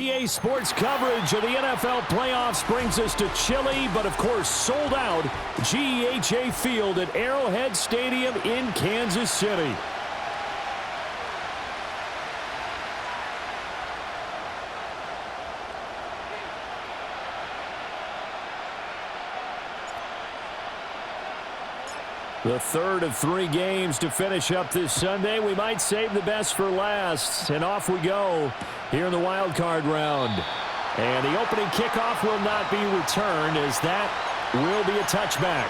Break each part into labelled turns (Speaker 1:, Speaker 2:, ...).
Speaker 1: EA Sports coverage of the NFL playoffs brings us to chilly, but of course sold out GEHA Field at Arrowhead Stadium in Kansas City. The third of 3 games to finish up this Sunday. We might save the best for last. And off we go here in the wild card round. And the opening kickoff will not be returned, as that will be a touchback.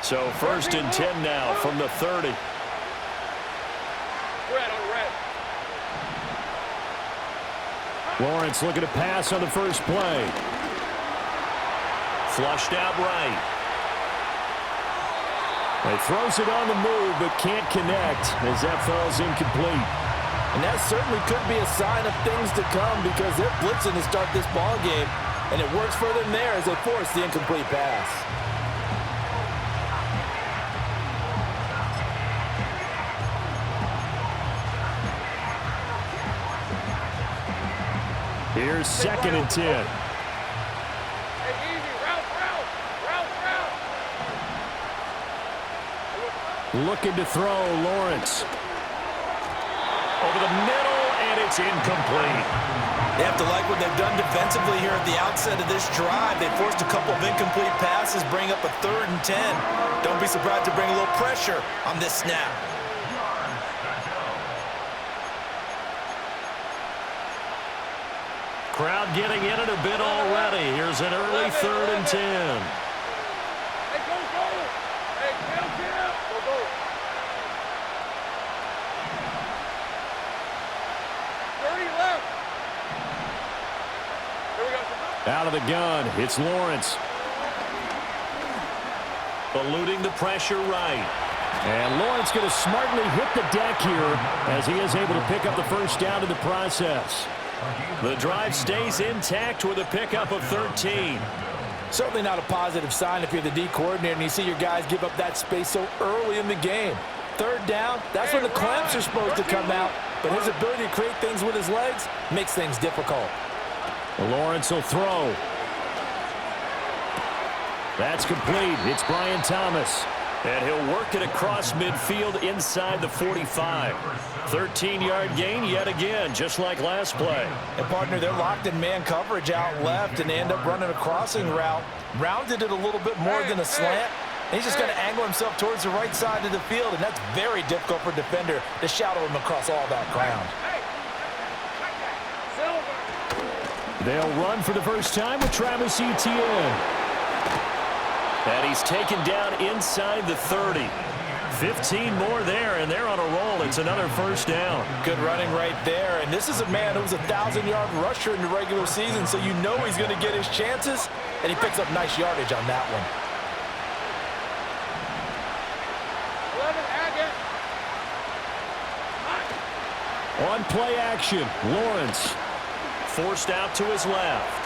Speaker 1: So 1st and 10 now from the 30. Lawrence looking to pass on the first play. Flushed out right. He throws it on the move but can't connect as that falls incomplete.
Speaker 2: And that certainly could be a sign of things to come because they're blitzing to start this ball game, and it works for them there as they force the incomplete pass.
Speaker 1: Here's 2nd and 10. Looking to throw, Lawrence. Over the middle, and it's incomplete.
Speaker 2: They have to like what they've done defensively here at the outset of this drive. They forced a couple of incomplete passes, bring up a 3rd and 10. Don't be surprised to bring a little pressure on this snap.
Speaker 1: Crowd getting in it a bit already. Here's an early 3rd and 10.
Speaker 3: Hey, go! Hey, go! 30 left. Here we go.
Speaker 1: Out of the gun, it's Lawrence. Eluding the pressure right. And Lawrence going to smartly hit the deck here as he is able to pick up the first down in the process. The drive stays intact with a pickup of 13.
Speaker 2: Certainly not a positive sign if you're the D coordinator and you see your guys give up that space so early in the game. 3rd down, that's when the clamps are supposed to come out, but his ability to create things with his legs makes things difficult.
Speaker 1: Lawrence will throw. That's complete. It's Brian Thomas. And he'll work it across midfield inside the 45. 13-yard gain yet again, just like last play.
Speaker 2: And, partner, they're locked in man coverage out left, and they end up running a crossing route. Rounded it a little bit more than a slant. And he's just going to angle himself towards the right side of the field, and that's very difficult for a defender to shadow him across all that ground.
Speaker 1: They'll run for the first time with Travis Etienne. And he's taken down inside the 30. 15 more there, and they're on a roll. It's another first down.
Speaker 2: Good running right there. And this is a man who was a 1,000-yard rusher in the regular season, so you know he's going to get his chances, and he picks up nice yardage on that one.
Speaker 3: 11,
Speaker 1: On play action, Lawrence. Forced out to his left.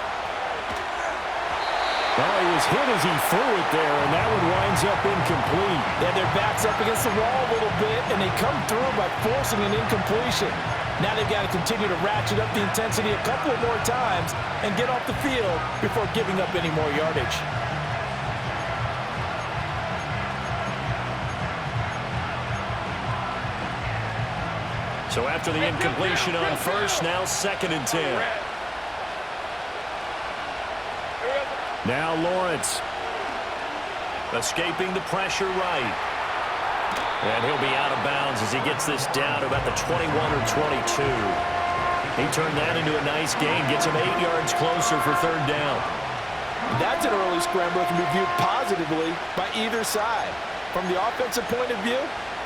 Speaker 1: Well, he was hit as he threw it there, and that one winds up incomplete.
Speaker 2: Yeah, their back's up against the wall a little bit, and they come through by forcing an incompletion. Now they've got to continue to ratchet up the intensity a couple more times and get off the field before giving up any more yardage.
Speaker 1: So after the incompletion on first, now 2nd and 10. Now Lawrence. Escaping the pressure right. And he'll be out of bounds as he gets this down to about the 21 or 22. He turned that into a nice gain. Gets him 8 yards closer for 3rd down.
Speaker 2: That's an early scramble that can be viewed positively by either side. From the offensive point of view,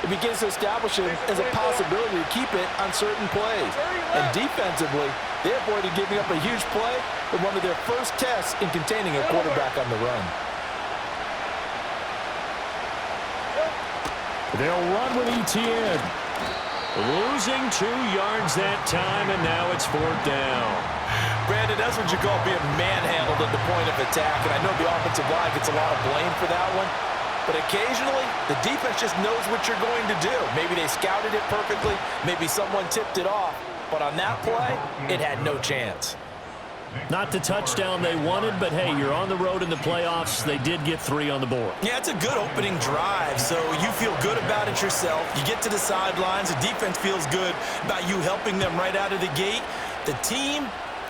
Speaker 2: it begins to establish it as a possibility to keep it on certain plays. And defensively, they avoided giving up a huge play with one of their first tests in containing a quarterback on the run.
Speaker 1: They'll run with ETN. Losing 2 yards that time, and now it's 4th down.
Speaker 2: Brandon, that's what you call being manhandled at the point of attack, and I know the offensive line gets a lot of blame for that one, but occasionally the defense just knows what you're going to do. Maybe they scouted it perfectly, maybe someone tipped it off, but on that play, it had no chance.
Speaker 1: Not the touchdown they wanted, but hey, you're on the road in the playoffs. They did get 3 on the board.
Speaker 2: Yeah, it's a good opening drive, so you feel good about it yourself. You get to the sidelines, the defense feels good about you helping them right out of the gate. The team,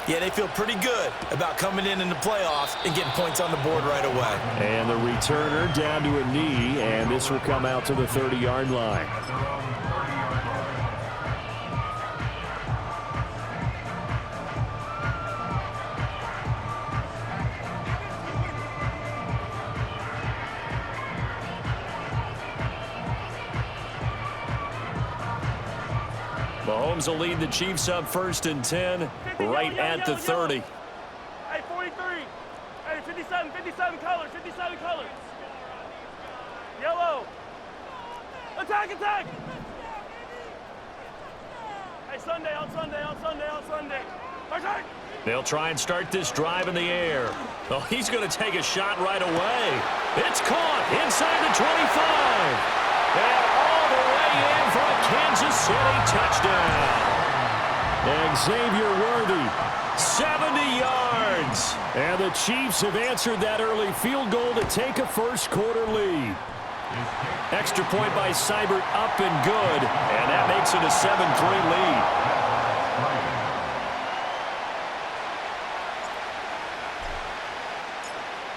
Speaker 2: yeah, they feel pretty good about coming in the playoffs and getting points on the board right away.
Speaker 1: And the returner down to a knee, and this will come out to the 30-yard line. Mahomes will lead the Chiefs up 1st and 10, right at the 30.
Speaker 3: Hey, 43. Hey, 57 colors, 57 colors. Yellow. Attack. Hey, Sunday. Attack.
Speaker 1: They'll try and start this drive in the air. Oh, he's going to take a shot right away. It's caught inside the 25. And all the way in for a Kansas City touchdown. Xavier Worthy, 70 yards. And the Chiefs have answered that early field goal to take a first-quarter lead. Extra point by Seibert up and good. And that makes it a 7-3 lead.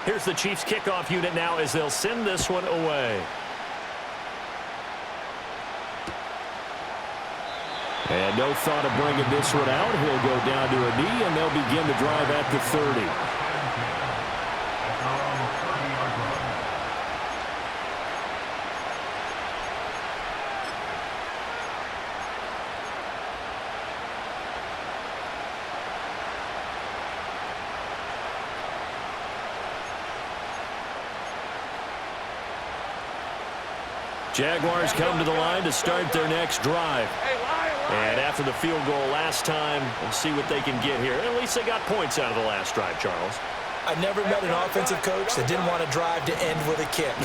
Speaker 1: Here's the Chiefs kickoff unit now as they'll send this one away. And no thought of bringing this one out. He'll go down to a knee, and they'll begin the drive at the 30. Jaguars come to the line to start their next drive. And after the field goal last time, we'll see what they can get here. At least they got points out of the last drive, Charles.
Speaker 2: I never met an offensive coach that didn't want a drive to end with a kick.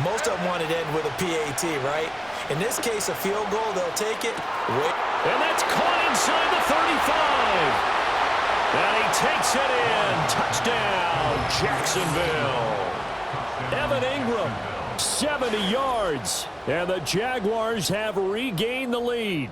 Speaker 2: Most of them want it to end with a PAT, right? In this case, a field goal, they'll take it.
Speaker 1: And that's caught inside the 35. And he takes it in. Touchdown, Jacksonville. Evan Ingram, 70 yards. And the Jaguars have regained the lead.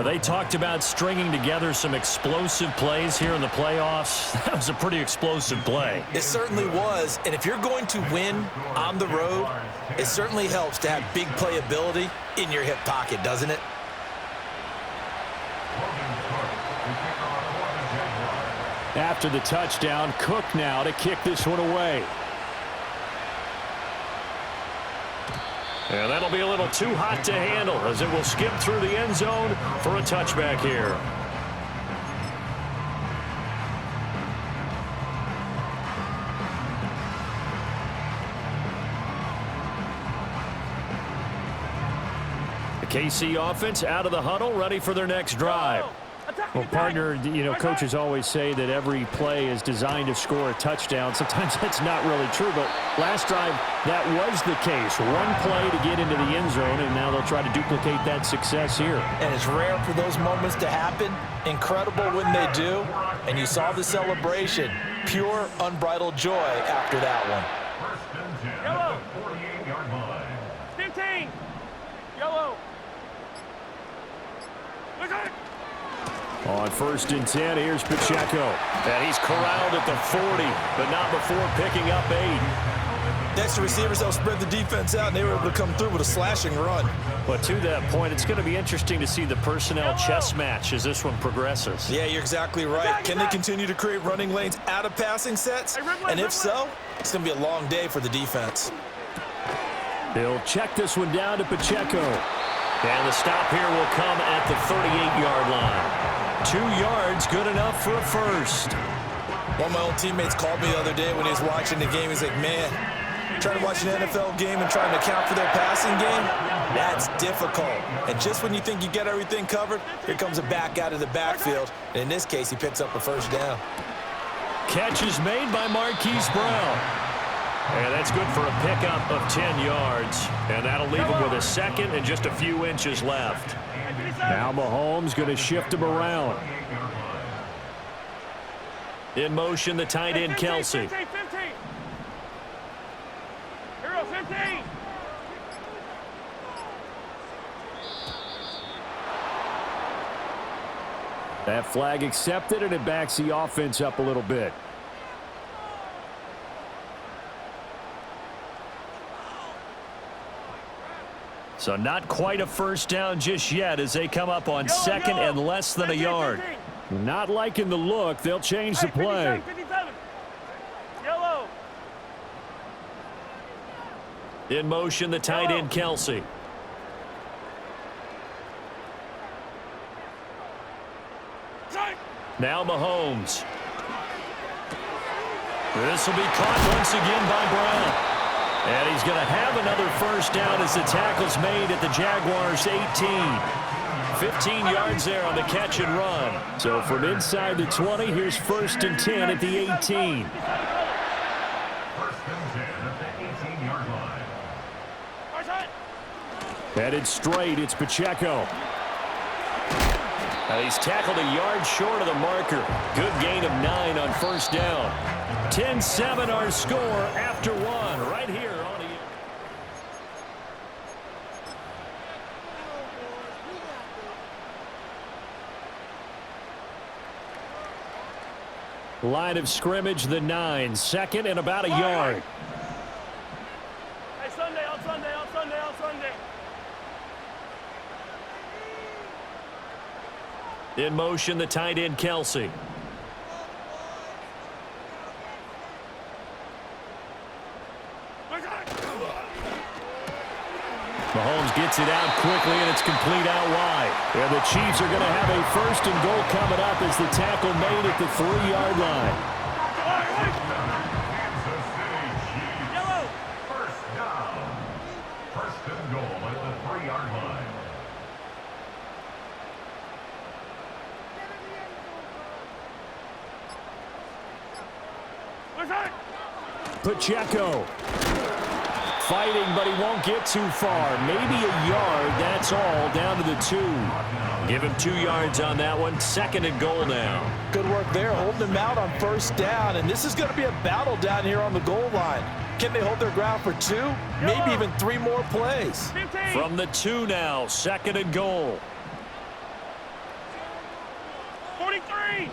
Speaker 1: They talked about stringing together some explosive plays here in the playoffs. That was a pretty explosive play.
Speaker 2: It certainly was. And if you're going to win on the road, it certainly helps to have big playability in your hip pocket, doesn't it?
Speaker 1: After the touchdown, Cook now to kick this one away. And that'll be a little too hot to handle as it will skip through the end zone for a touchback here. The KC offense out of the huddle, ready for their next drive. Well, partner, you know, coaches always say that every play is designed to score a touchdown. Sometimes that's not really true, but last drive, that was the case. One play to get into the end zone, and now they'll try to duplicate that success here.
Speaker 2: And it's rare for those moments to happen. Incredible when they do. And you saw the celebration. Pure, unbridled joy after that one.
Speaker 3: Yellow. 15. Yellow.
Speaker 1: On 1st and 10, here's Pacheco. And he's corralled at the 40, but not before picking up 8.
Speaker 2: Next to receivers, they'll spread the defense out, and they were able to come through with a slashing run.
Speaker 1: But to that point, it's going to be interesting to see the personnel chess match as this one progresses.
Speaker 2: Yeah, you're exactly right. Can they continue to create running lanes out of passing sets? And if so, it's going to be a long day for the defense.
Speaker 1: They'll check this one down to Pacheco. And the stop here will come at the 38-yard line. 2 yards, good enough for a first.
Speaker 2: One of my old teammates called me the other day when he was watching the game. He's like, man, trying to watch an NFL game and trying to account for their passing game, that's difficult. And just when you think you get everything covered, here comes a back out of the backfield. And in this case, he picks up a first down.
Speaker 1: Catch is made by Marquise Brown. And that's good for a pickup of 10 yards. And that'll leave him with a second and just a few inches left. Now Mahomes going to shift him around. In motion, the tight end, Kelsey.
Speaker 3: 15. Hero, 15.
Speaker 1: That flag accepted, and it backs the offense up a little bit. So not quite a first down just yet as they come up on second and less than a yard. Not liking the look. They'll change the play.
Speaker 3: 57. Yellow.
Speaker 1: In motion, the tight end, Kelsey. Now Mahomes. This will be caught once again by Brown. And he's going to have another first down as the tackle's made at the Jaguars' 18. 15 yards there on the catch and run. So from inside the 20, here's 1st and 10 at the 18.
Speaker 4: 1st and 10 at the 18-yard line.
Speaker 1: Headed straight, it's Pacheco. He's tackled a yard short of the marker. Good gain of 9 on first down. 10-7 our score after 1 right here on the line of scrimmage, the 9. 2nd and about a yard.
Speaker 3: Hey, Sunday, on Sunday.
Speaker 1: In motion, the tight end, Kelsey. Mahomes gets it out quickly, and it's complete out wide. And the Chiefs are going to have a 1st and goal coming up as the tackle made at the 3-yard line.
Speaker 4: Kansas City Chiefs.
Speaker 3: Yellow.
Speaker 4: 1st down. 1st and goal at the 3-yard line.
Speaker 1: Pacheco. Fighting, but he won't get too far. Maybe a yard, that's all, down to the 2. Give him 2 yards on that one. 2nd and goal now.
Speaker 2: Good work there, holding him out on first down. And this is going to be a battle down here on the goal line. Can they hold their ground for 2? Maybe even 3 more plays.
Speaker 3: 15.
Speaker 1: From the 2 now, 2nd and goal.
Speaker 3: 43.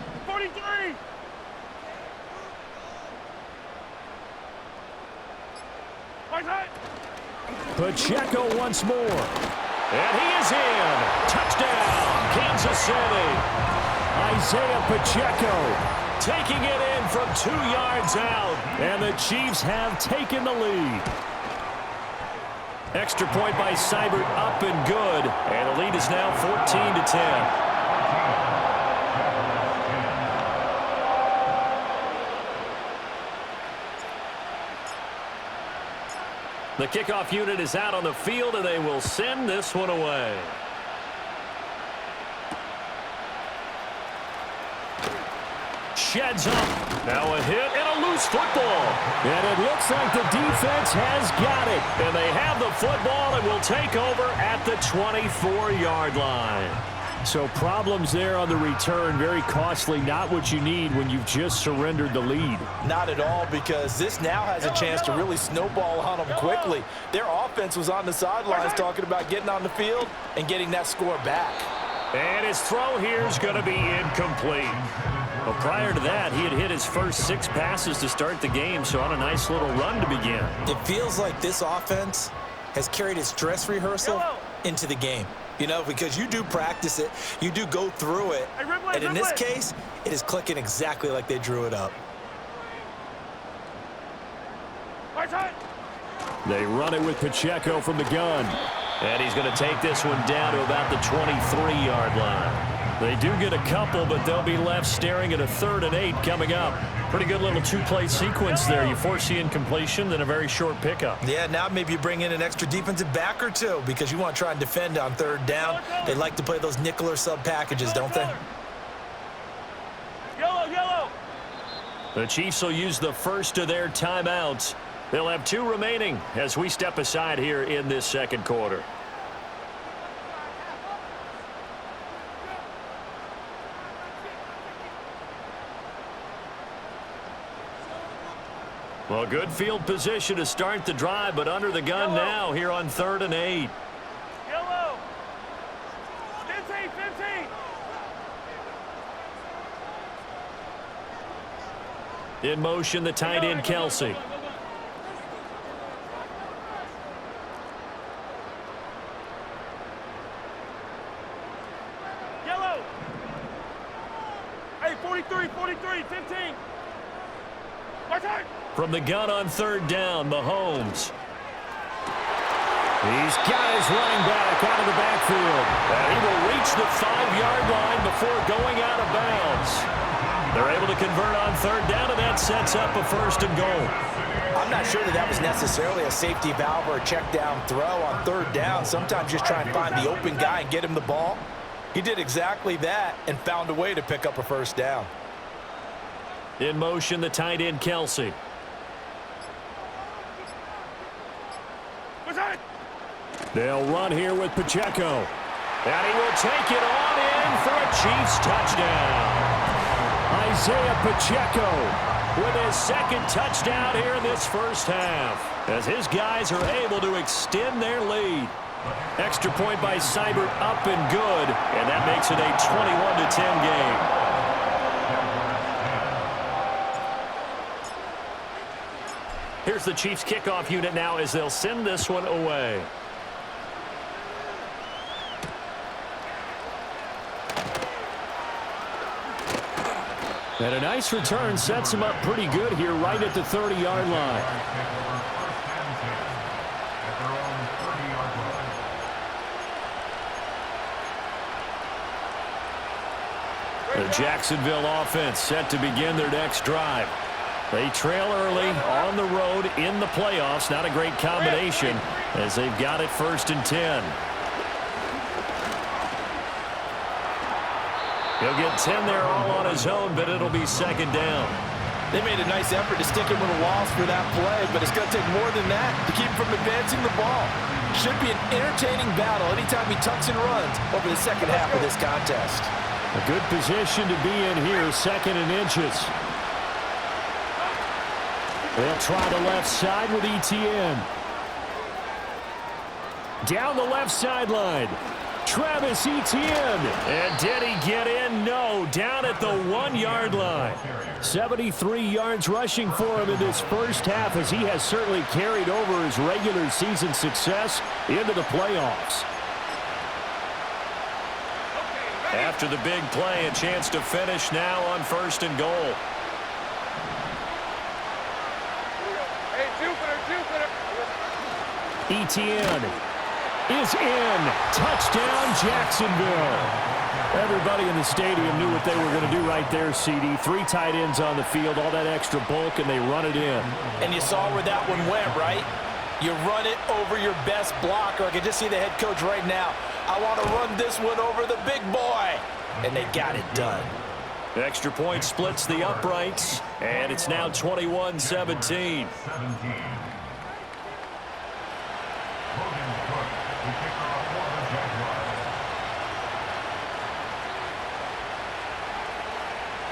Speaker 1: Pacheco once more. And he is in. Touchdown, Kansas City. Isaiah Pacheco taking it in from 2 yards out. And the Chiefs have taken the lead. Extra point by Seibert, up and good. And the lead is now 14-10. The kickoff unit is out on the field, and they will send this one away. Sheds up. Now a hit and a loose football. And it looks like the defense has got it. And they have the football and will take over at the 24-yard line. So problems there on the return, very costly, not what you need when you've just surrendered the lead.
Speaker 2: Not at all, because this now has a chance to really snowball on them quickly. Their offense was on the sidelines talking about getting on the field and getting that score back.
Speaker 1: And his throw here is going to be incomplete. Well, prior to that, he had hit his first 6 passes to start the game, so on a nice little run to begin.
Speaker 2: It feels like this offense has carried its dress rehearsal into the game. You know, because you do practice it, you do go through it, and in this case, it is clicking exactly like they drew it up.
Speaker 1: They run it with Pacheco from the gun. And he's going to take this one down to about the 23-yard line. They do get a couple, but they'll be left staring at a 3rd and 8 coming up. Pretty good little 2-play sequence there. You force the incompletion, then a very short pickup.
Speaker 2: Yeah, now maybe you bring in an extra defensive back or two because you want to try and defend on 3rd down. They like to play those nickel or sub packages, don't they?
Speaker 3: Yellow.
Speaker 1: The Chiefs will use the first of their timeouts. They'll have 2 remaining as we step aside here in this second quarter. Well, good field position to start the drive, but under the gun now here on 3rd and 8.
Speaker 3: Yellow. 15.
Speaker 1: In motion, the tight end, Kelsey.
Speaker 3: Yellow. Hey, 43, 15. Watch out.
Speaker 1: From the gun on 3rd down, Mahomes. He's got his running back out of the backfield. And he will reach the 5-yard line before going out of bounds. They're able to convert on 3rd down, and that sets up a 1st and goal.
Speaker 2: I'm not sure that was necessarily a safety valve or a check down throw on 3rd down. Sometimes just try and find the open guy and get him the ball. He did exactly that and found a way to pick up a 1st down.
Speaker 1: In motion, the tight end, Kelsey. They'll run here with Pacheco. And he will take it on in for a Chiefs touchdown. Isaiah Pacheco with his 2nd touchdown here in this first half, as his guys are able to extend their lead. Extra point by Seibert up and good, and that makes it a 21-10 game. Here's the Chiefs kickoff unit now as they'll send this one away. And a nice return sets him up pretty good here right at the 30-yard line. The Jacksonville offense set to begin their next drive. They trail early on the road in the playoffs. Not a great combination as they've got it 1st and 10. He'll get 10 there all on his own, but it'll be 2nd down.
Speaker 2: They made a nice effort to stick him with a loss for that play, but it's going to take more than that to keep him from advancing the ball. Should be an entertaining battle anytime he tucks and runs over the second half of this contest.
Speaker 1: A good position to be in here, 2nd and inches. They'll try the left side with Etienne. Down the left sideline. Travis Etienne. And did he get in? No. Down at the 1-yard line. 73 yards rushing for him in this first half, as he has certainly carried over his regular season success into the playoffs. After the big play, a chance to finish now on 1st and goal. Etienne is in. Touchdown, Jacksonville. Everybody in the stadium knew what they were going to do right there, CD. 3 tight ends on the field, all that extra bulk, and they run it in.
Speaker 2: And you saw where that one went, right? You run it over your best blocker. I can just see the head coach right now. I want to run this one over the big boy. And they got it done.
Speaker 1: Extra point splits the uprights, and it's now 21-17.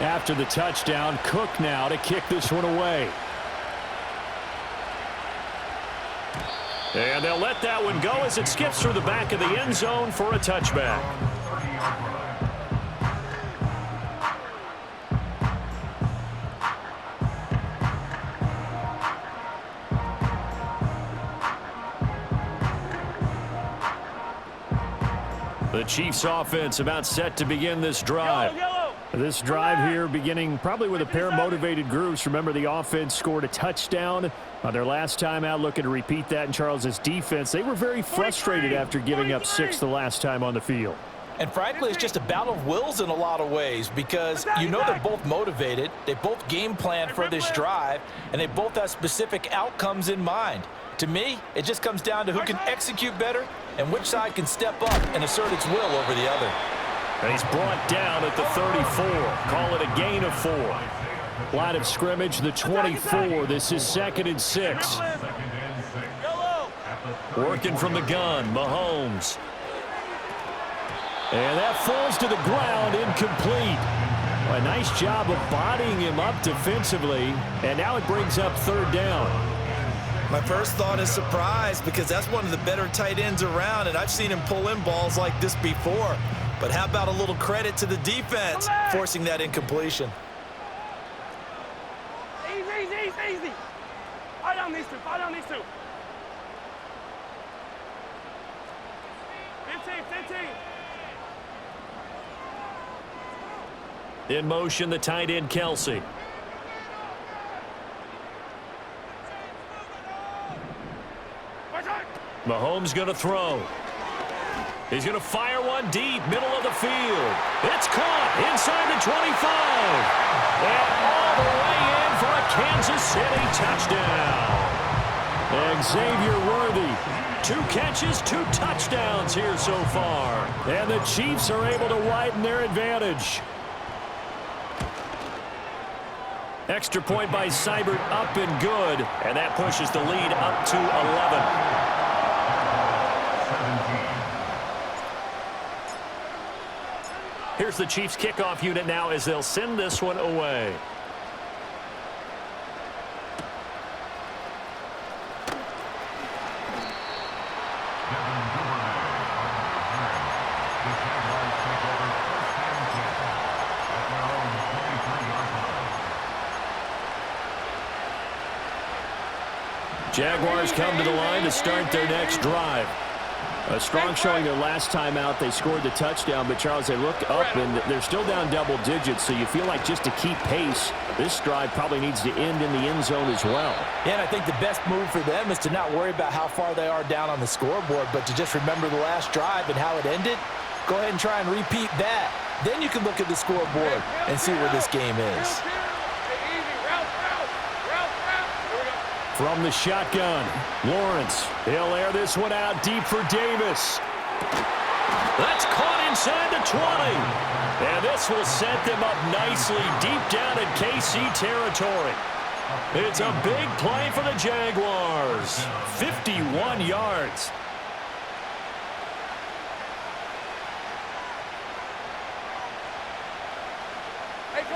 Speaker 1: After the touchdown, Cook now to kick this one away. And they'll let that one go as it skips through the back of the end zone for a touchback. The Chiefs offense about set to begin this drive.
Speaker 3: Yellow.
Speaker 1: This drive here beginning probably with a pair of motivated groups. Remember, the offense scored a touchdown on their last time out, looking to repeat that in Charles's defense. They were very frustrated after giving up 6 the last time on the field.
Speaker 2: And frankly, it's just a battle of wills in a lot of ways because you know they're both motivated, they both game plan for this drive, and they both have specific outcomes in mind. To me, it just comes down to who can execute better and which side can step up and assert its will over the other.
Speaker 1: And he's brought down at the 34. Call it a gain of 4. Line of scrimmage, the 24. This is 2nd and 6. Working from the gun, Mahomes. And that falls to the ground, incomplete. A nice job of bodying him up defensively, and now it brings up 3rd down.
Speaker 2: My first thought is surprise because that's one of the better tight ends around, and I've seen him pull in balls like this before. But how about a little credit to the defense forcing that incompletion?
Speaker 3: Easy. Fall down these two. 15.
Speaker 1: In motion, the tight end, Kelsey. Mahomes going to throw. He's going to fire one deep, middle of the field. It's caught inside the 25. And all the way in for a Kansas City touchdown. And Xavier Worthy, 2 catches, 2 touchdowns here so far. And the Chiefs are able to widen their advantage. Extra point by Seibert, up and good. And that pushes the lead up to 11. Here's the Chiefs kickoff unit now as they'll send this one away. Jaguars come to the line to start their next drive. A strong showing their last time out. They scored the touchdown, but Charles, they look up and they're still down double digits, so you feel like just to keep pace, this drive probably needs to end in the end zone as well.
Speaker 2: Yeah, and I think the best move for them is to not worry about how far they are down on the scoreboard, but to just remember the last drive and how it ended. Go ahead and try and repeat that. Then you can look at the scoreboard and see where this game is.
Speaker 1: From the shotgun, Lawrence. He'll air this one out deep for Davis. That's caught inside the 20. And this will set them up nicely deep down in KC territory. It's a big play for the Jaguars. 51 yards.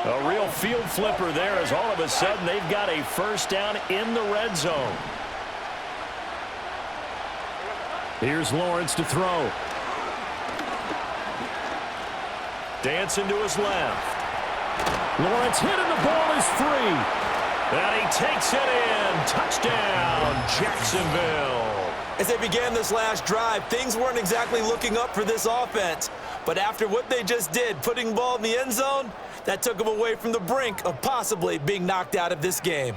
Speaker 1: A real field flipper there as all of a sudden they've got a first down in the red zone. Here's Lawrence to throw. Dancing to his left. Lawrence hit and the ball is free. And he takes it in. Touchdown, Jacksonville.
Speaker 2: As they began this last drive, things weren't exactly looking up for this offense. But after what they just did, putting the ball in the end zone, that took them away from the brink of possibly being knocked out of this game.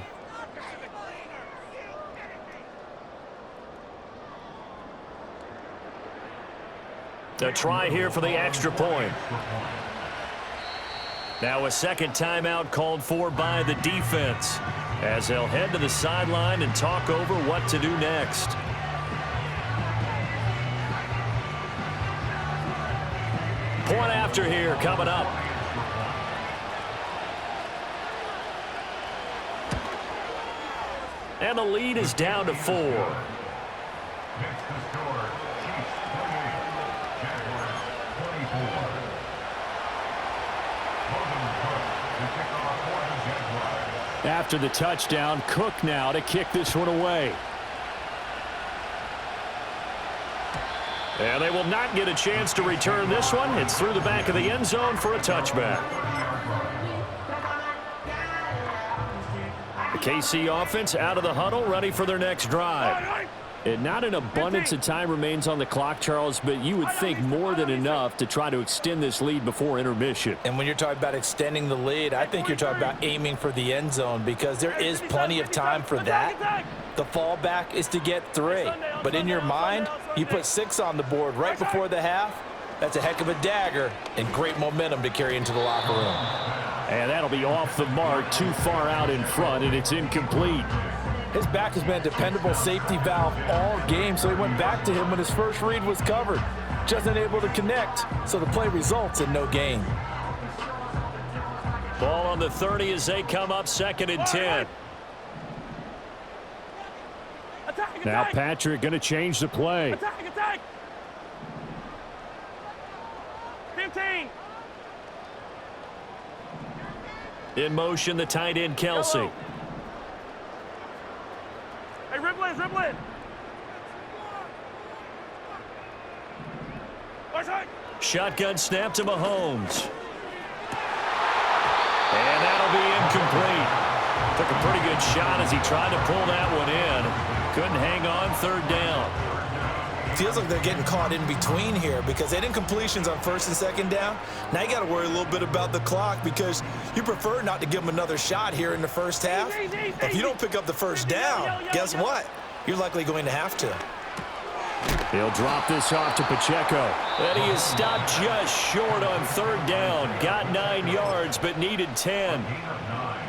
Speaker 1: A try here for the extra point. Now a second timeout called for by the defense as they'll head to the sideline and talk over what to do next. Point after here coming up. And the lead is down to 4.
Speaker 4: Next to score, Chiefs 28, Jaguars 24. Logan Cook to kick off for the Jaguars.
Speaker 1: After the touchdown, Cook now to kick this one away. And they will not get a chance to return this one. It's through the back of the end zone for a touchback. The KC offense out of the huddle, ready for their next drive. And not an abundance of time remains on the clock, Charles, but you would think more than enough to try to extend this lead before intermission.
Speaker 2: And when you're talking about extending the lead, I think you're talking about aiming for the end zone because there is plenty of time for that. The fallback is to get 3. But in your mind, you put 6 on the board right before the half. That's a heck of a dagger and great momentum to carry into the locker room.
Speaker 1: And that'll be off the mark, too far out in front, and it's incomplete.
Speaker 2: His back has been a dependable safety valve all game, so he went back to him when his first read was covered. Just unable to connect, so the play results in no gain.
Speaker 1: Ball on the 30 as they come up 2nd and 10. Now Patrick going to change the play.
Speaker 3: Attack! 15.
Speaker 1: In motion, the tight end, Kelsey.
Speaker 3: Hey, ribble in.
Speaker 1: Shotgun snap to Mahomes. And that'll be incomplete. Took a pretty good shot as he tried to pull that one in. Couldn't hang on, 3rd down.
Speaker 2: Feels like they're getting caught in between here because they did incompletions on 1st and 2nd down. Now you got to worry a little bit about the clock because you prefer not to give them another shot here in the first half. If you don't pick up the 1st down, guess what? You're likely going to have to.
Speaker 1: He'll drop this off to Pacheco. And he is stopped just short on 3rd down. Got 9 yards, but needed 10.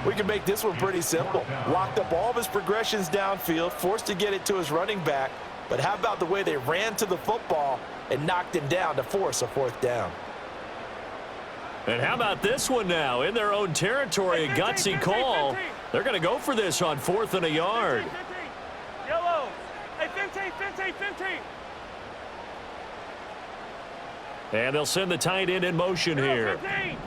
Speaker 2: We can make this one pretty simple. Locked up all of his progressions downfield, forced to get it to his running back. But how about the way they ran to the football and knocked him down to force a 4th down?
Speaker 1: And how about this one now? In their own territory, a gutsy call. They're going to go for this on 4th and a yard.
Speaker 3: 15. Yellow. Hey, 15.
Speaker 1: And they'll send the tight end in motion here.
Speaker 3: 15.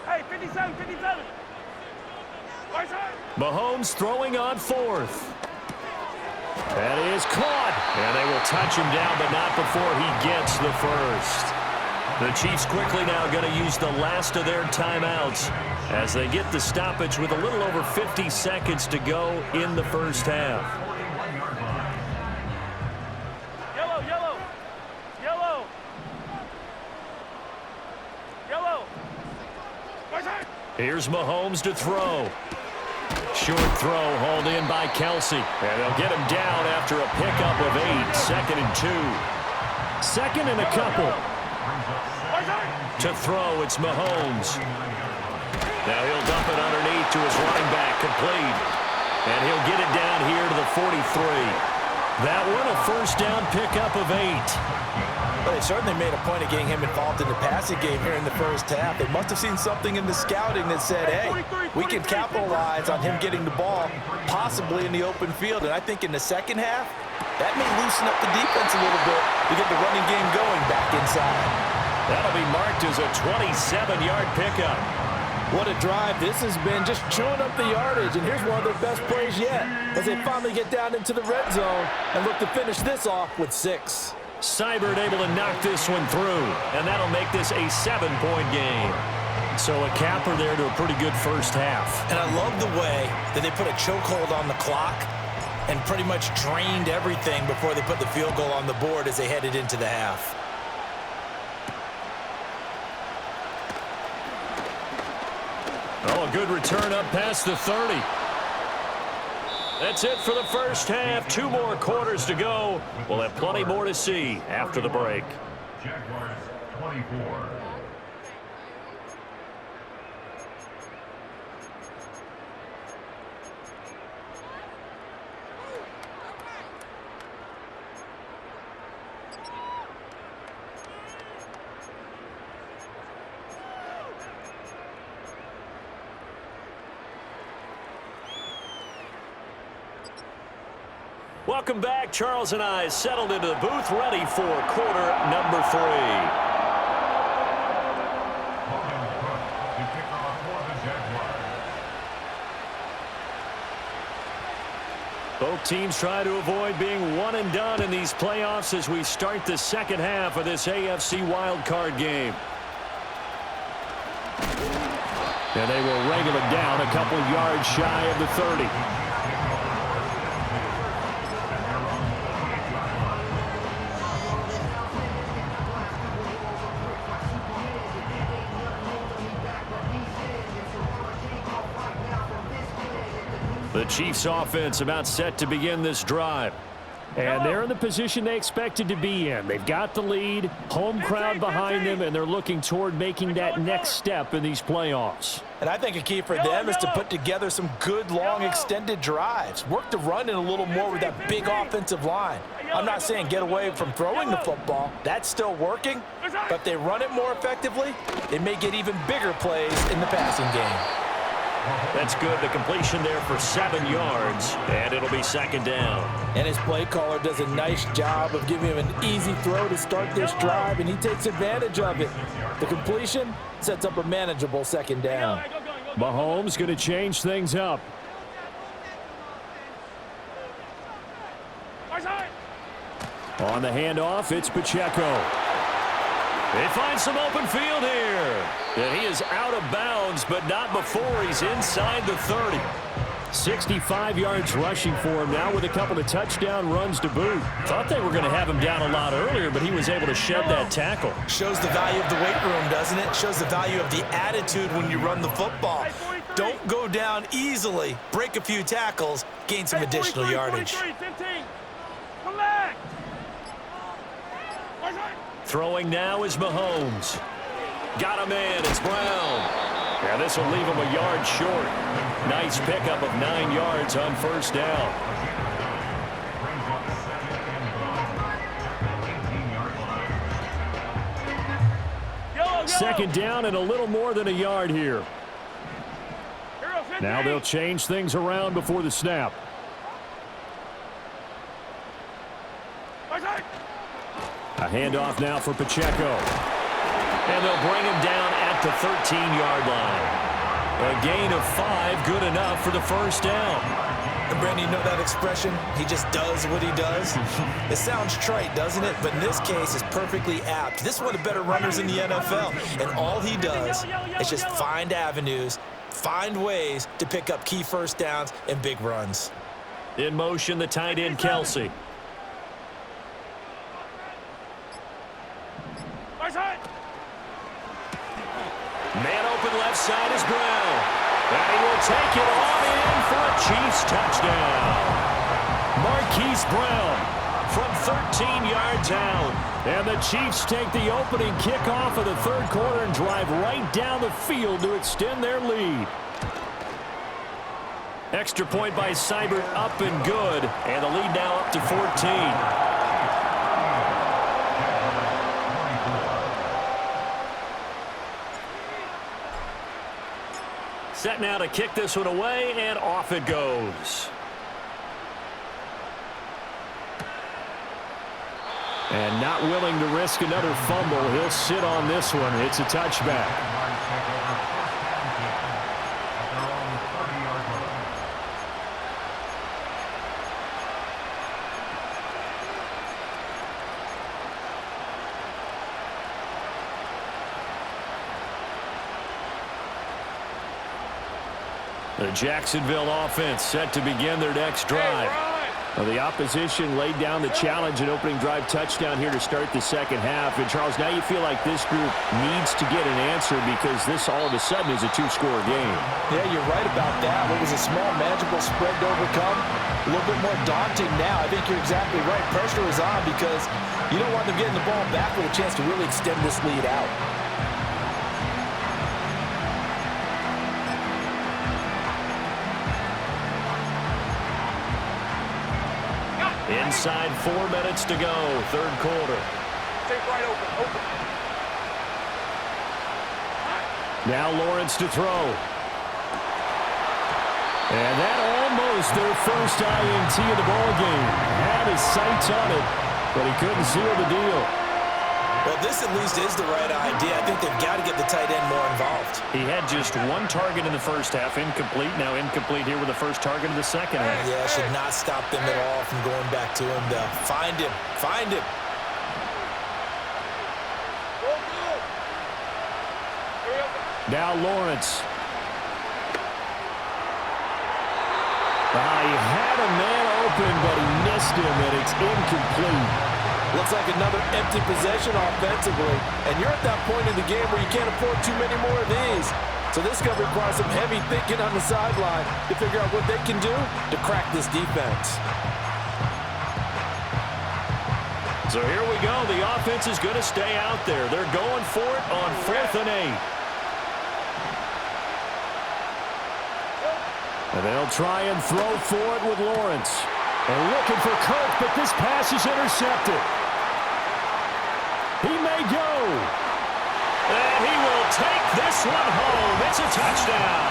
Speaker 3: Hey, 57.
Speaker 1: Mahomes throwing on 4th. That is caught. And they will touch him down, but not before he gets the 1st. The Chiefs quickly now going to use the last of their timeouts as they get the stoppage with a little over 50 seconds to go in the first half.
Speaker 3: Yellow.
Speaker 1: Here's Mahomes to throw. Short throw hauled in by Kelsey. And they'll get him down after a pickup of 8. 2nd and 2. 2nd and a couple. To throw, it's Mahomes. Now he'll dump it underneath to his running back, complete. And he'll get it down here to the 43. That one a 1st down pickup of 8.
Speaker 2: Well, they certainly made a point of getting him involved in the passing game here in the first half. They must have seen something in the scouting that said, hey, we can capitalize on him getting the ball, possibly in the open field. And I think in the second half, that may loosen up the defense a little bit to get the running game going back inside.
Speaker 1: That'll be marked as a 27-yard pickup.
Speaker 2: What a drive this has been, just chewing up the yardage. And here's one of their best plays yet as they finally get down into the red zone and look to finish this off with 6.
Speaker 1: Seibert able to knock this one through, and that'll make this a 7-point game. So a capper there to a pretty good first half.
Speaker 2: And I love the way that they put a chokehold on the clock and pretty much drained everything before they put the field goal on the board as they headed into the half.
Speaker 1: Oh, a good return up past the 30. That's it for the first half. 2 more quarters to go. We'll have plenty more to see after the break.
Speaker 4: Jaguars 24.
Speaker 1: Welcome back. Charles and I settled into the booth, ready for quarter number 3. Both teams try to avoid being one and done in these playoffs as we start the second half of this AFC wildcard game. And they will wrangle it down a couple yards shy of the 30. The Chiefs offense about set to begin this drive. And they're in the position they expected to be in. They've got the lead, home crowd behind them, and they're looking toward making that next step in these playoffs.
Speaker 2: And I think a key for them is to put together some good, long, extended drives. Work the run in a little more with that big offensive line. I'm not saying get away from throwing the football. That's still working. But if they run it more effectively, they may get even bigger plays in the passing game.
Speaker 1: That's good. The completion there for 7 yards, and it'll be second down.
Speaker 2: And his play caller does a nice job of giving him an easy throw to start this drive, and he takes advantage of it. The completion sets up a manageable second down.
Speaker 1: Mahomes going to change things up. On the handoff, it's Pacheco. They find some open field here. And he is out of bounds, but not before he's inside the 30. 65 yards rushing for him now with a couple of touchdown runs to boot. Thought they were going to have him down a lot earlier, but he was able to shed that tackle.
Speaker 2: Shows the value of the weight room, doesn't it? Shows the value of the attitude when you run the football. Don't go down easily. Break a few tackles. Gain some additional yardage.
Speaker 3: 15. Come back.
Speaker 1: Throwing now is Mahomes. Got a man. It's Brown. And this will leave him a yard short. Nice pickup of 9 yards on first down. Second down and a little more than a yard here. Now they'll change things around before the snap. A handoff now for Pacheco. And they'll bring him down at the 13-yard line. A gain of 5, good enough for the first down.
Speaker 2: And Brandon, you know that expression? He just does what he does. It sounds trite, doesn't it? But in this case, it's perfectly apt. This is one of the better runners in the NFL. And all he does is just find avenues, find ways to pick up key first downs and big runs.
Speaker 1: In motion, the tight end, Kelsey. Man open left side is Brown. And he will take it on in for a Chiefs touchdown. Marquise Brown from 13 yards out. And the Chiefs take the opening kickoff of the third quarter and drive right down the field to extend their lead. Extra point by Seibert up and good. And the lead now up to 14. Set now to kick this one away, and off it goes. And not willing to risk another fumble. He'll sit on this one. It's a touchback. The Jacksonville offense set to begin their next drive. Well, the opposition laid down the challenge and opening drive touchdown here to start the second half. And, Charles, now you feel like this group needs to get an answer because this all of a sudden is a two-score game.
Speaker 2: Yeah, you're right about that. What was a small, manageable spread to overcome, a little bit more daunting now. I think you're exactly right. Pressure is on because you don't want them getting the ball back with a chance to really extend this lead out.
Speaker 1: Inside 4 minutes to go, third quarter.
Speaker 3: Take right open.
Speaker 1: Now Lawrence to throw. And that almost their first INT of the ball game. Had his sights on it, but he couldn't seal the deal.
Speaker 2: Well, this at least is the right idea. I think they've got to get the tight end more involved.
Speaker 1: He had just 1 target in the first half, incomplete. Now incomplete here with the first target of the second half.
Speaker 2: Yeah, should not stop them at all from going back to him. Find him.
Speaker 1: Now Lawrence. He had a man open, but he missed him, and it's incomplete.
Speaker 2: Looks like another empty possession offensively. And you're at that point in the game where you can't afford too many more of these. So this is going to require some heavy thinking on the sideline to figure out what they can do to crack this defense.
Speaker 1: So here we go. The offense is going to stay out there. They're going for it on 4th and 8. And they'll try and throw for it with Lawrence. And looking for Kirk, but this pass is intercepted. He may go. And he will take this one home. It's a touchdown.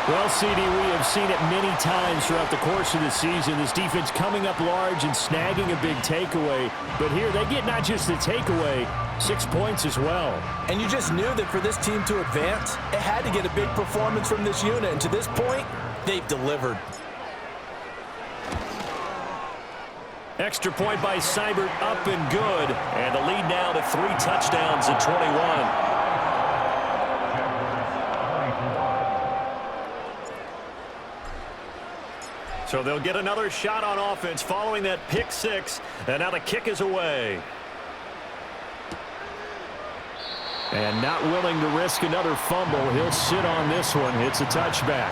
Speaker 1: Well, CD, we have seen it many times throughout the course of the season. This defense coming up large and snagging a big takeaway. But here they get not just the takeaway, 6 points as well.
Speaker 2: And you just knew that for this team to advance, it had to get a big performance from this unit. And to this point, they've delivered.
Speaker 1: Extra point by Seibert, up and good. And the lead now to 3 touchdowns at 21. So they'll get another shot on offense following that pick 6. And now the kick is away. And not willing to risk another fumble. He'll sit on this one. It's a touchback.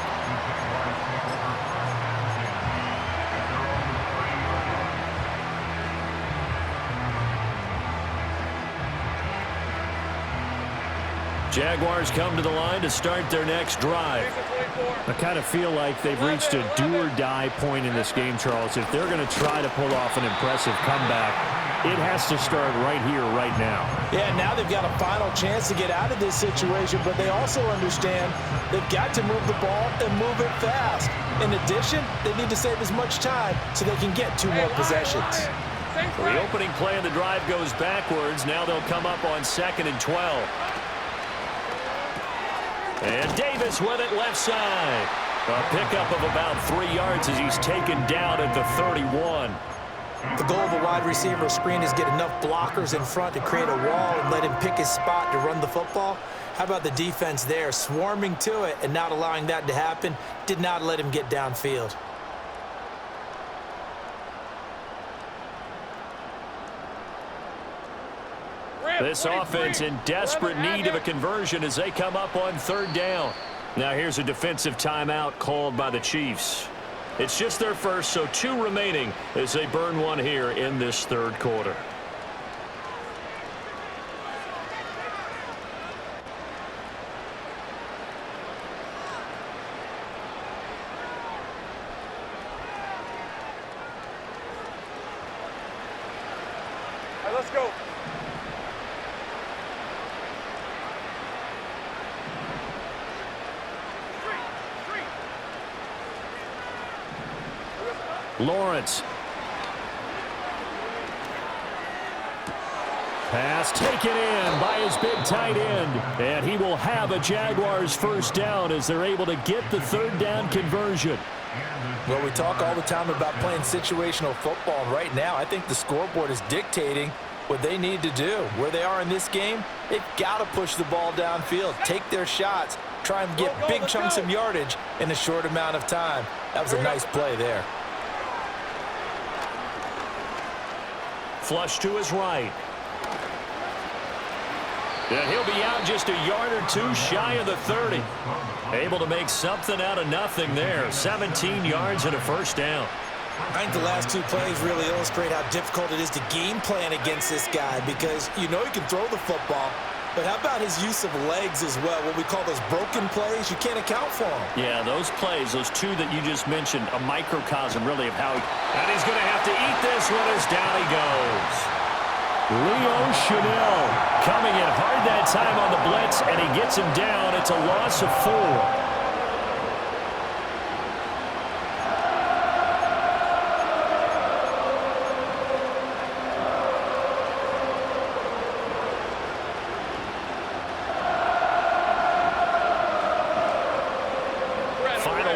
Speaker 1: Jaguars come to the line to start their next drive. I kind of feel like they've reached a do-or-die point in this game, Charles. If they're going to try to pull off an impressive comeback, it has to start right here, right now.
Speaker 2: Yeah, now they've got a final chance to get out of this situation, but they also understand they've got to move the ball and move it fast. In addition, they need to save as much time so they can get 2 more possessions.
Speaker 1: So the opening play of the drive goes backwards. Now they'll come up on 2nd and 12. And Davis with it left side. A pickup of about 3 yards as he's taken down at the 31.
Speaker 2: The goal of a wide receiver screen is get enough blockers in front to create a wall and let him pick his spot to run the football. How about the defense there, swarming to it and not allowing that to happen? Did not let him get downfield.
Speaker 1: This offense in desperate need of a conversion as they come up on 3rd down. Now here's a defensive timeout called by the Chiefs. It's just their first, so 2 remaining as they burn one here in this 3rd quarter.
Speaker 3: All right, let's go.
Speaker 1: Lawrence. Pass taken in by his big tight end. And he will have a Jaguars first down as they're able to get the 3rd down conversion.
Speaker 2: Well, we talk all the time about playing situational football. And right now, I think the scoreboard is dictating what they need to do. Where they are in this game, they've got to push the ball downfield, take their shots, try and get big chunks of yardage in a short amount of time. That was a nice play there.
Speaker 1: Flush to his right. And he'll be out just a yard or 2 shy of the 30. Able to make something out of nothing there. 17 yards and a first down.
Speaker 2: I think the last 2 plays really illustrate how difficult it is to game plan against this guy because you know he can throw the football, but how about his use of legs as well? What we call those broken plays, you can't account for them.
Speaker 1: Yeah, those plays, those 2 that you just mentioned, a microcosm really of how and he's going to have to eat this one as down he goes. Leo Chanel coming in hard that time on the blitz, and he gets him down. It's a loss of 4.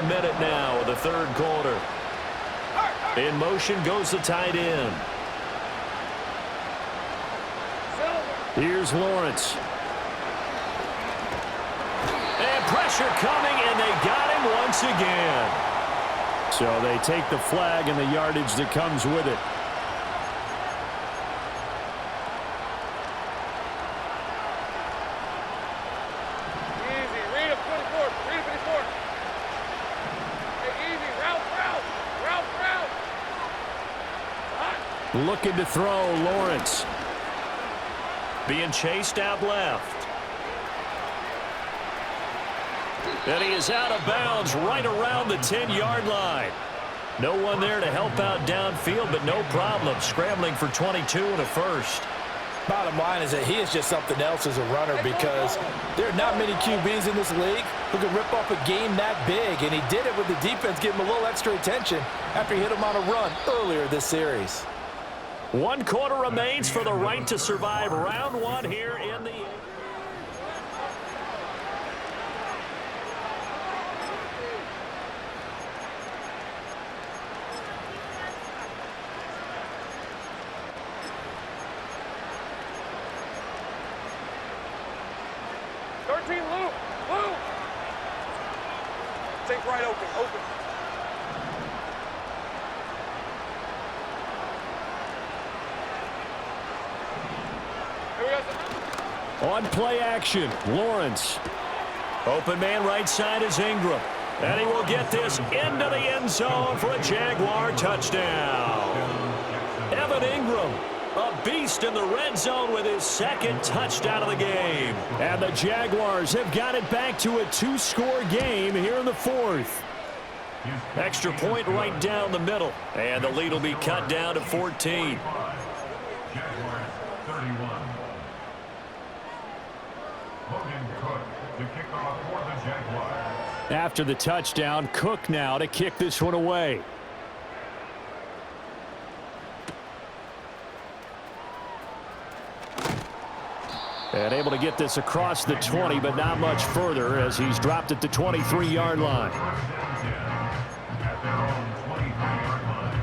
Speaker 1: Minute now of the 3rd quarter. In motion goes the tight end. Here's Lawrence. And pressure coming, and they got him once again. So they take the flag and the yardage that comes with it.
Speaker 3: Easy, read him.
Speaker 1: Looking to throw, Lawrence. Being chased out left. And he is out of bounds right around the 10-yard line. No one there to help out downfield, but no problem. Scrambling for 22 and a first.
Speaker 2: Bottom line is that he is just something else as a runner, because there are not many QBs in this league who can rip off a game that big, and he did it with the defense giving him a little extra attention after he hit him on a run earlier this series.
Speaker 1: 1 quarter remains for the right to survive round 1 here in the...
Speaker 3: Take right open. Here we go.
Speaker 1: On play action, Lawrence. Open man right side is Ingram. And he will get this into the end zone for a Jaguar touchdown. Evan Ingram, a beast in the red zone with his 2nd touchdown of the game. And the Jaguars have got it back to a 2-score game here in the 4th. Extra point right down the middle. And the lead will be cut down to 14.
Speaker 4: Jaguars 31. Logan Cook to kick off for the Jaguars.
Speaker 1: After the touchdown, Cook now to kick this one away. And able to get this across the 20, but not much further as he's dropped at the 23-yard line.
Speaker 4: At their own 23-yard line.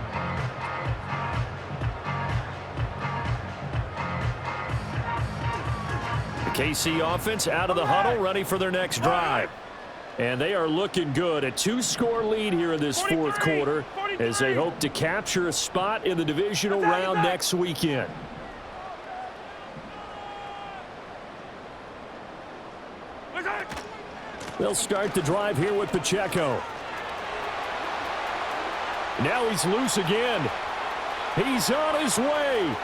Speaker 1: The KC offense out of the huddle, ready for their next drive. And they are looking good. A 2-score lead here in this 4th quarter as they hope to capture a spot in the divisional round next weekend. They'll start the drive here with Pacheco. Now he's loose again. He's on his way.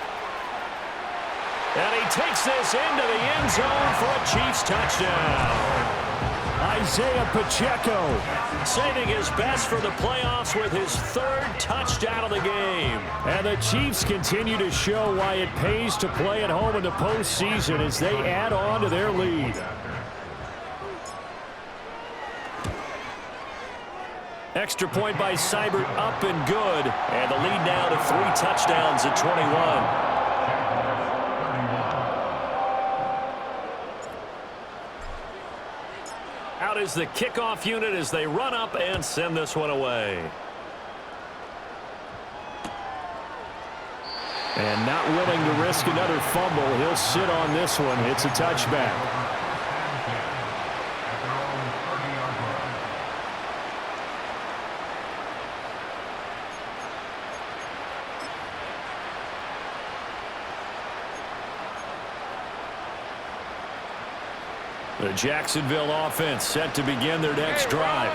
Speaker 1: And he takes this into the end zone for a Chiefs touchdown. Isaiah Pacheco saving his best for the playoffs with his 3rd touchdown of the game. And the Chiefs continue to show why it pays to play at home in the postseason as they add on to their lead. Extra point by Seibert, up and good. And the lead now to 3 touchdowns at 21. Out is the kickoff unit as they run up and send this one away. And not willing to risk another fumble. He'll sit on this one. It's a touchback. The Jacksonville offense set to begin their next drive.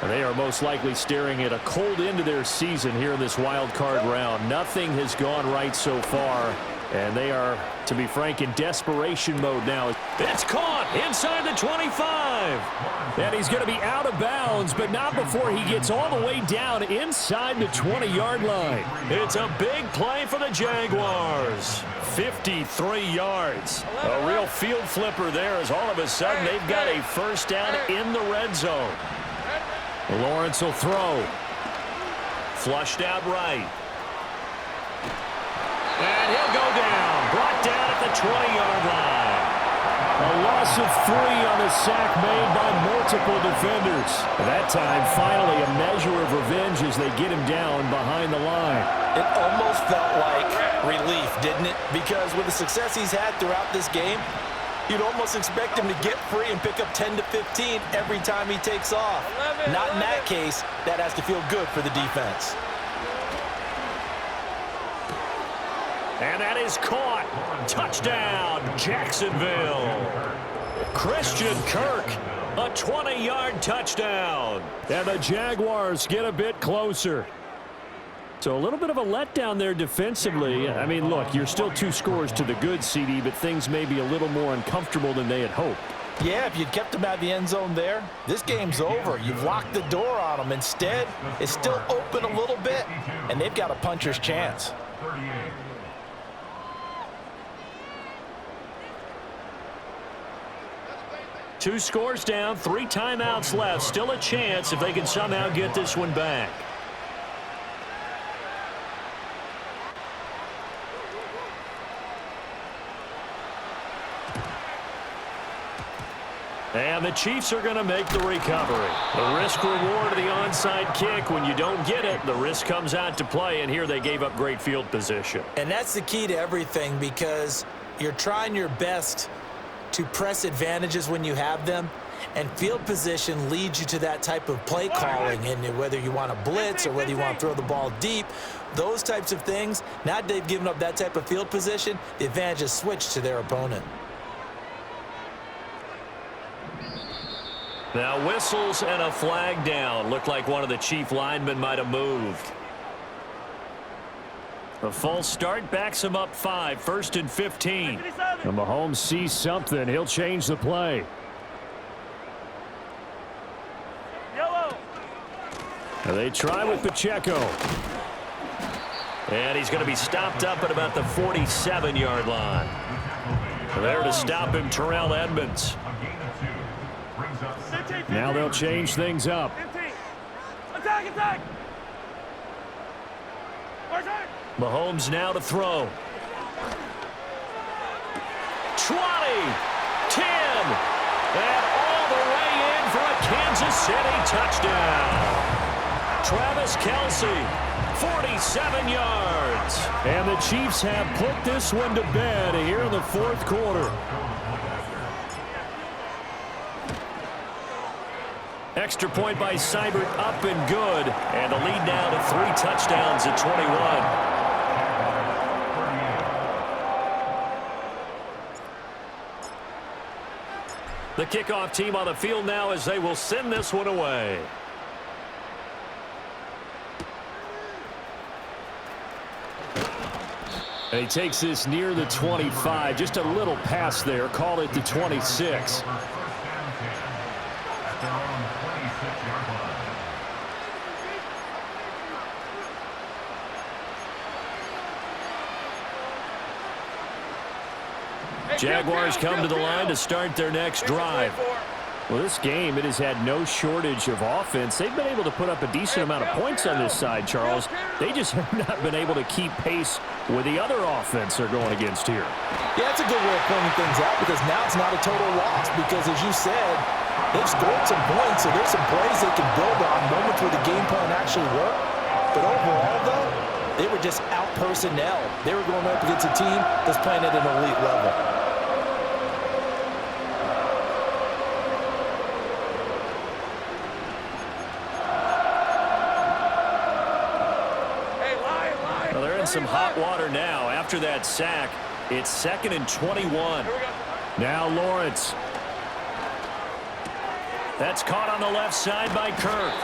Speaker 1: And they are most likely staring at a cold end to their season here in this wild card round. Nothing has gone right so far. And they are, to be frank, in desperation mode now. It's caught inside the 25. And he's going to be out of bounds, but not before he gets all the way down inside the 20-yard line. It's a big play for the Jaguars. 53 yards. A real field flipper there as all of a sudden they've got a first down in the red zone. Lawrence will throw. Flushed out right. And he'll go down. Brought down at the 20-yard line. A loss of 3 on the sack made by multiple defenders. That time, finally, a measure of revenge as they get him down behind the line.
Speaker 2: It almost felt like relief, didn't it? Because with the success he's had throughout this game, you'd almost expect him to get free and pick up 10 to 15 every time he takes off. Not in that case. That has to feel good for the defense.
Speaker 1: And that is caught. Touchdown, Jacksonville. Christian Kirk, a 20-yard touchdown. And the Jaguars get a bit closer. So a little bit of a letdown there defensively. I mean, look, you're still 2 scores to the good, CD, but things may be a little more uncomfortable than they had hoped.
Speaker 2: Yeah, if you'd kept them out of the end zone there, this game's over. You've locked the door on them. Instead, it's still open a little bit, and they've got a puncher's chance.
Speaker 4: 38.
Speaker 1: Two scores down, 3 timeouts left. Still a chance if they can somehow get this one back. And the Chiefs are going to make the recovery. The risk-reward of the onside kick. When you don't get it, the risk comes out to play, and here they gave up great field position.
Speaker 2: And that's the key to everything, because you're trying your best to press advantages when you have them, and field position leads you to that type of play calling. And whether you want to blitz or whether you want to throw the ball deep, those types of things, now that they've given up that type of field position, the advantage is switched to their opponent.
Speaker 1: Now whistles and a flag down. Looked like one of the Chief linemen might have moved. A false start backs him up 5, 1st and 15. And Mahomes sees something. He'll change the play.
Speaker 3: Yellow.
Speaker 1: And they try with Pacheco. And he's going to be stopped up at about the 47-yard line. There to stop him, Terrell Edmonds. Now they'll change things up.
Speaker 3: Attack, attack.
Speaker 1: Mahomes now to throw. 20, 10, and all the way in for a Kansas City touchdown. Travis Kelce, 47 yards. And the Chiefs have put this one to bed here in the 4th quarter. Extra point by Seibert, up and good. And the lead now to 3 touchdowns at 21. The kickoff team on the field now as they will send this one away. And he takes this near the 25. Just a little pass there. Call it the 26. Jaguars come to the line to start their next drive. Well, this game, it has had no shortage of offense. They've been able to put up a decent amount of points on this side, Charles. They just have not been able to keep pace with the other offense they're going against here.
Speaker 2: Yeah, that's a good way of pointing things out, because now it's not a total loss, because as you said, they've scored some points, so there's some plays they can build on, moments where the game plan actually worked. But overall, though, they were just out personnel. They were going up against a team that's playing at an elite level.
Speaker 1: Some hot water now. After that sack, it's 2nd and 21. Now Lawrence. That's caught on the left side by Kirk.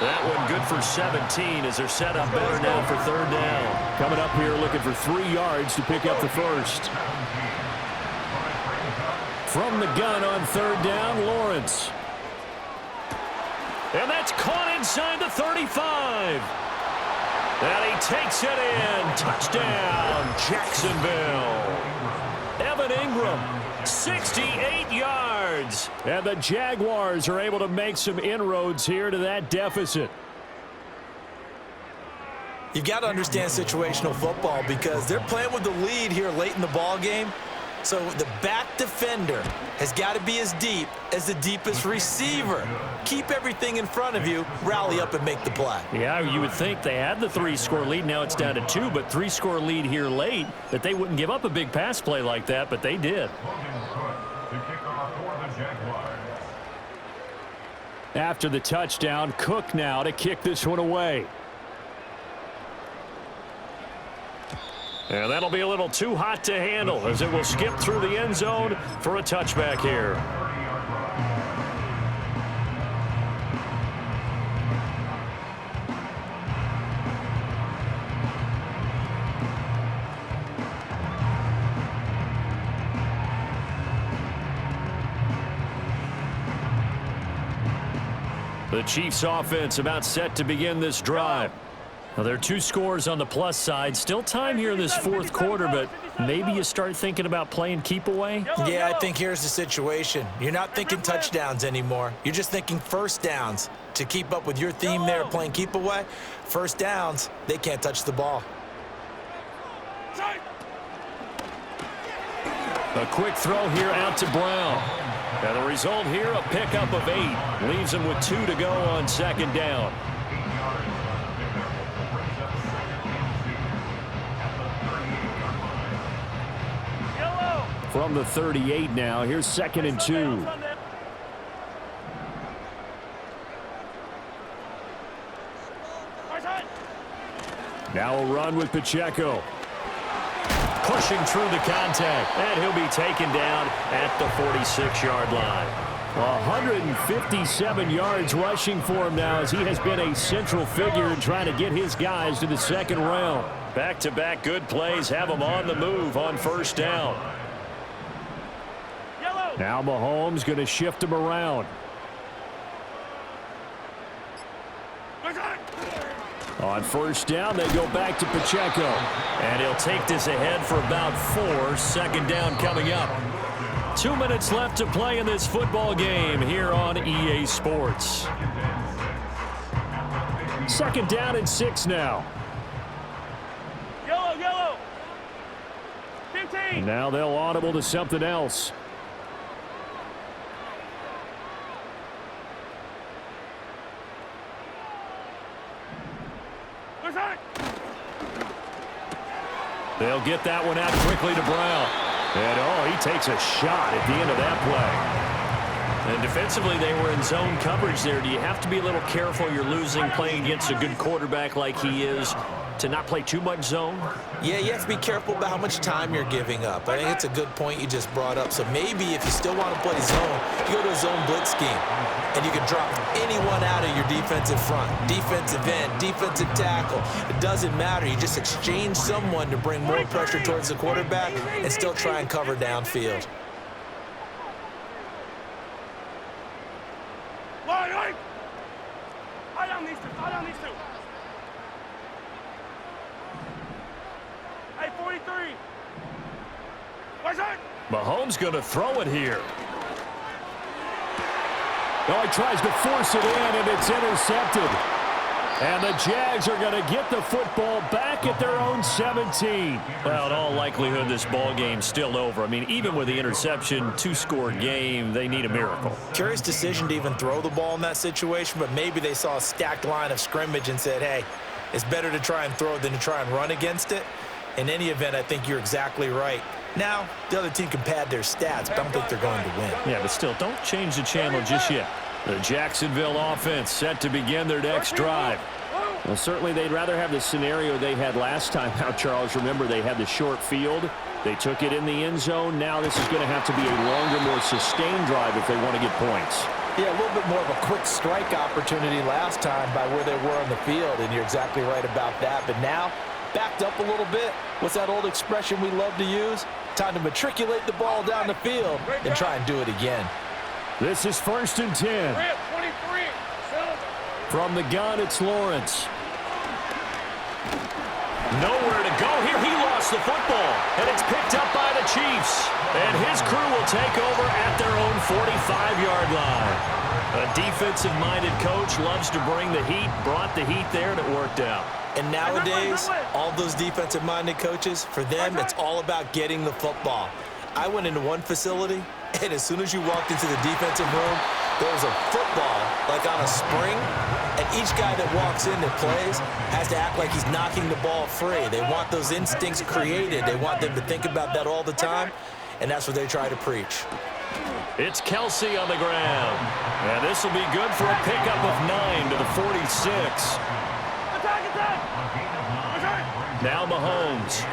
Speaker 1: That one good for 17 as they're set up better now for 3rd down. Coming up here looking for 3 yards to pick up the first. From the gun on 3rd down, Lawrence. And that's caught inside the 35. And he takes it in. Touchdown, Jacksonville. Evan Ingram, 68 yards. And the Jaguars are able to make some inroads here to that deficit.
Speaker 2: You've got to understand situational football, because they're playing with the lead here late in the ball game. So the back defender has got to be as deep as the deepest receiver. Keep everything in front of you, rally up and make the play.
Speaker 1: Yeah, you would think they had the 3-score lead. Now it's down to 2, but 3-score lead here late, that they wouldn't give up a big pass play like that, but they did. After the touchdown, Cook now to kick this one away. And that'll be a little too hot to handle as it will skip through the end zone for a touchback here. The Chiefs offense about set to begin this drive. Well, there are 2 scores on the plus side. Still time here in this fourth quarter, but maybe you start thinking about playing keep away?
Speaker 2: Yeah, I think here's the situation. You're not thinking touchdowns anymore. You're just thinking first downs. To keep up with your theme there playing keep away, first downs, they can't touch the ball.
Speaker 1: A quick throw here out to Brown. And the result here, a pickup of 8. Leaves him with 2 to go on second down. From the 38 now, here's 2nd and 2. Now a run with Pacheco. Pushing through the contact, and he'll be taken down at the 46-yard line. 157 yards rushing for him now as he has been a central figure in trying to get his guys to the second round. Back-to-back good plays have him on the move on first down. Now Mahomes going to shift him around. On first down, they go back to Pacheco. And he'll take this ahead for about 4. Second down coming up. 2 minutes left to play in this football game here on EA Sports. Second down and 6 now.
Speaker 3: Yellow. 15.
Speaker 1: And now they'll audible to something else. They'll get that one out quickly to Brown. And, he takes a shot at the end of that play. And defensively, they were in zone coverage there. Do you have to be a little careful? You're losing playing against a good quarterback like he is to not play too much zone?
Speaker 2: Yeah, you have to be careful about how much time you're giving up. I think it's a good point you just brought up. So maybe if you still want to play zone, you go to a zone blitz scheme. And you can drop anyone out of your defensive front, defensive end, defensive tackle. It doesn't matter. You just exchange someone to bring more pressure towards the quarterback and still try and cover downfield.
Speaker 3: I don't need to. Hey, 43. Where's that?
Speaker 1: Mahomes going to throw it here. Oh, he tries to force it in, and it's intercepted. And the Jags are going to get the football back at their own 17. Well, in all likelihood, this ball game's still over. I mean, even with the interception, 2-score game, they need a miracle.
Speaker 2: Curious decision to even throw the ball in that situation, but maybe they saw a stacked line of scrimmage and said, hey, it's better to try and throw than to try and run against it. In any event, I think you're exactly right. Now, the other team can pad their stats, but I don't think they're going to win.
Speaker 1: Yeah, but still, don't change the channel just yet. The Jacksonville offense set to begin their next drive. Well, certainly they'd rather have the scenario they had last time out, Charles. Remember, they had the short field. They took it in the end zone. Now this is going to have to be a longer, more sustained drive if they want to get points.
Speaker 2: Yeah, a little bit more of a quick strike opportunity last time by where they were on the field, and you're exactly right about that. But now, backed up a little bit. What's that old expression we love to use? Time to matriculate the ball down the field and try and do it again.
Speaker 1: This is 1st and 10. From the gun, it's Lawrence. Nowhere to go here. He lost the football, and it's picked up by the Chiefs. And his crew will take over at their own 45-yard line. A defensive-minded coach loves to bring the heat, brought the heat there, and it worked out.
Speaker 2: And nowadays, all those defensive-minded coaches, for them, it's all about getting the football. I went into one facility, and as soon as you walked into the defensive room, there was a football, like on a spring, and each guy that walks in and plays has to act like he's knocking the ball free. They want those instincts created. They want them to think about that all the time, and that's what they try to preach.
Speaker 1: It's Kelsey on the ground. And this will be good for a pickup of 9 to the 46. Now Mahomes.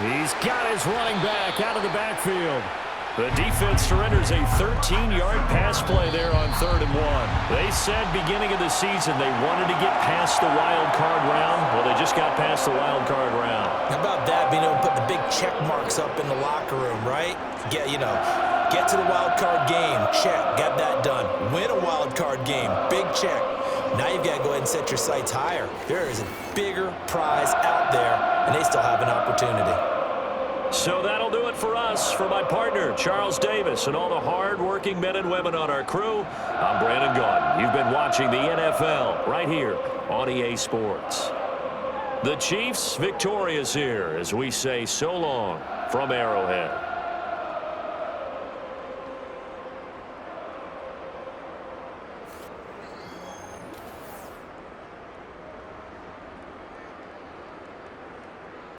Speaker 1: He's got his running back out of the backfield. The defense surrenders a 13-yard pass play there on 3rd and 1. They said beginning of the season they wanted to get past the wild card round. Well, they just got past the wild card round.
Speaker 2: How about that, being able to put the big check marks up in the locker room, right? Get, Get to the wild card game. Check. Got that done. Win a wild card game. Big check. Now you've got to go ahead and set your sights higher. There is a bigger prize out there, and they still have an opportunity.
Speaker 1: So that'll do it for us. For my partner, Charles Davis, and all the hard-working men and women on our crew, I'm Brandon Gaudin. You've been watching the NFL right here on EA Sports. The Chiefs victorious here as we say so long from Arrowhead.